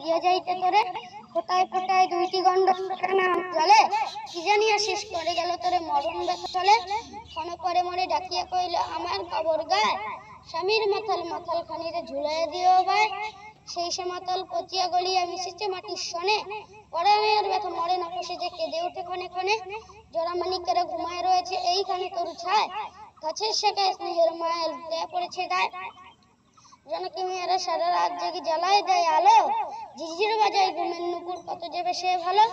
সাজিয়া যাইতে তোরে ফোটায় ফোটায় দুইটি গন্ড কানা জলে কি জানিয়া শেষ করে গেল তোরে মরণ ব্যথলে ক্ষণ পরে মরে ডাকিয়া কইল আমার কবর গায় স্বামীর মাথাল মাথাল খানিরে ঝুলাইয়া দিও ভাই সেই সে মাতাল পচিয়া গলিয়া মিশেছে মাটির সনে পরাণের ব্যথা মরে না কষে যে কেঁদে ওঠে ক্ষণে ক্ষণে জোড়া মানিকেরা ঘুমায় রয়েছে এইখানে তোর ছায় গাছের শাখায় স্নেহের মায়ের দেয়া পড়েছে গায়ে জনকে মেয়েরা সারা রাত জেগে জ্বালায় দেয় আলো ঝিঝির বাজায় ঘুমের নুপুর কত যাবে সে ভালো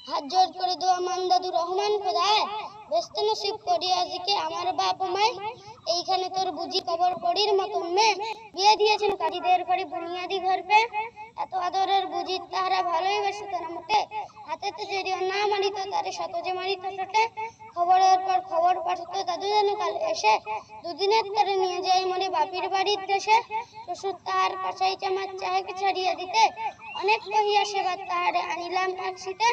হাত জোর করে দোয়া মান দাদু রহমান খোদায় ব্যস্ত নসিব করিয়া জিকে আমার বাপ মায় এইখানে তোর বুঝি কবর পড়ির মতন মেয়ে বিয়ে দিয়েছেন কাজীদের ঘরে বুনিয়াদি ঘর পে এত আদরের বুঝি তাহারা ভালোই বেসিত না মোটে হাতেতে যদিও না মানিত তারে শত যে মানিত ছোটে খবরের পর খবর পাঠাতো দাদু যেন কাল এসে দুদিনের তারে নিয়ে যাই মনে বাপির বাড়ির দেশে শ্বশুর তাহার কাছাই চামার চাহাকে ছাড়িয়া দিতে অনেক কহিয়া সেবার তাহারে আনিলাম একশিতে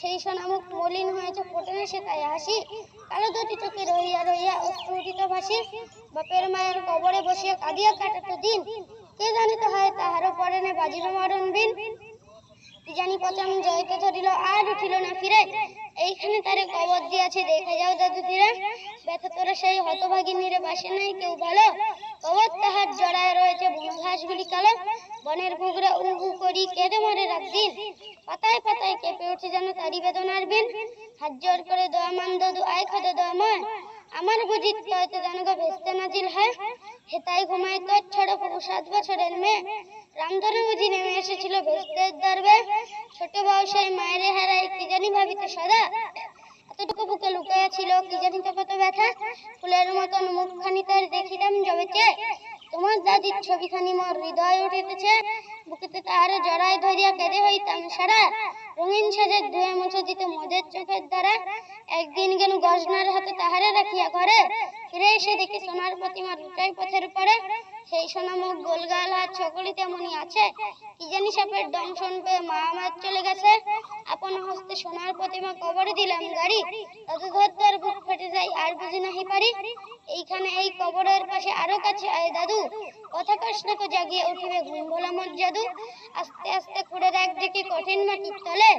সেই সোনামুখ মলিন হয়েছে ফোটে সে তাই হাসি কালো দুটি চোখে রহিয়া রহিয়া অশ্রুদিত ভাসি বাপের মায়ের কবরে বসিয়া কাঁদিয়া কাটাতো দিন কে জানিত হয় তাহারও পরে নে বাজিল মরণ বিন কি জানি পচাম জয়তে ধরিল আর উঠিল না ফিরে এইখানে তারে কবর দিয়াছে দেখে যাও দাদু ধীরে ব্যথা তোরা সেই হতভাগিনীরে বাসে নাই কেউ ভালো কবর তাহার জড়ায় রয়েছে বুনো ঘাসগুলি কালো বনের ঘুঘরা উহু করি কেঁদে মরে রাত দিন পাতায় পাতায় কেঁপে উঠে যেন তারি বেদনার বিন হাত জোর করে দোয়া মান দাদু আয় খোদা দোয়া ময় আমার বুঝি তয়তে জানগো ভেস্তে নাজিল হয় হেতাই ঘুমায় তোর ছোট 7 বছরের মেয়ে রামধনু বুঝি নেমে এসেছিল ভেস্তের দরবে ছোট বয়সে মায়ের হারাই কি জানি ভাবিতে সদা এতটুকু বুকে লুকাইয়া ছিল কি জানি তো কত ব্যথা ফুলের মতন মুখখানি তার দেখিলাম জবেতে তোমার দাদির ছবিখানি মোর হৃদয় উঠিতেছে বুকেতে তাহারে জড়াই ধরিয়া কেঁদে হইতাম সারা রঙিন সাজের ধুয়ে মুছে দিতে মদের চোখের দ্বারা একদিন গেল গজনার হাতে তাহারে রাখিয়া ঘরে ফিরে এসে দেখি সোনার প্রতিমা লুটাই পথের পরে সেই সোনামুখ গোলগাল হাত সকলি তেমনই আছে কি জানি সাপের দংশন পেয়ে মা আমার চলে গেছে আপন হস্তে সোনার প্রতিমা কবরে দিলাম গাড়ি তত ধর বুক ফেটে যায় আর বুঝি নাহি পারি এইখানে এই কবরের পাশে আরো কাছে আয় দাদু কথা কৃষ্ণকে জাগিয়ে উঠিবে ঘুম ভোলা মোর জাদু আস্তে আস্তে খুঁড়ে রাখ দেখি কঠিন মাটির তলে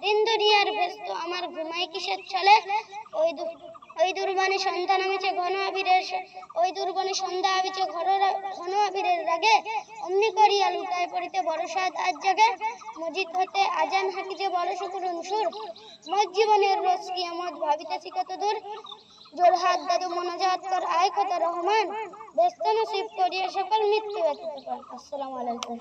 দিন দুনিয়ার ব্যস্ত আমার ঘুমাই কিসের চলে ওই দুর্বাণী সন্ধ্যা নামেছে ঘন আবিরের ওই দুর্বাণী সন্ধ্যা আবিছে ঘন আবিরের রাগে অমনি করিয়া লুটায় পড়িতে বড় সাদ আজ জাগে মসজিদ হতে আজান হাকিছে বড় শুকুরুন সুর মোর জীবনের রোজ কিয়ামত ভাবিতেছি কত দূর জোর হাত দাদু মোনাজাত কর আয় খোদা রহমান ব্যস্ত নসিব করিয়া সকল মৃত্যু ব্যতীত কর। আসসালামু আলাইকুম।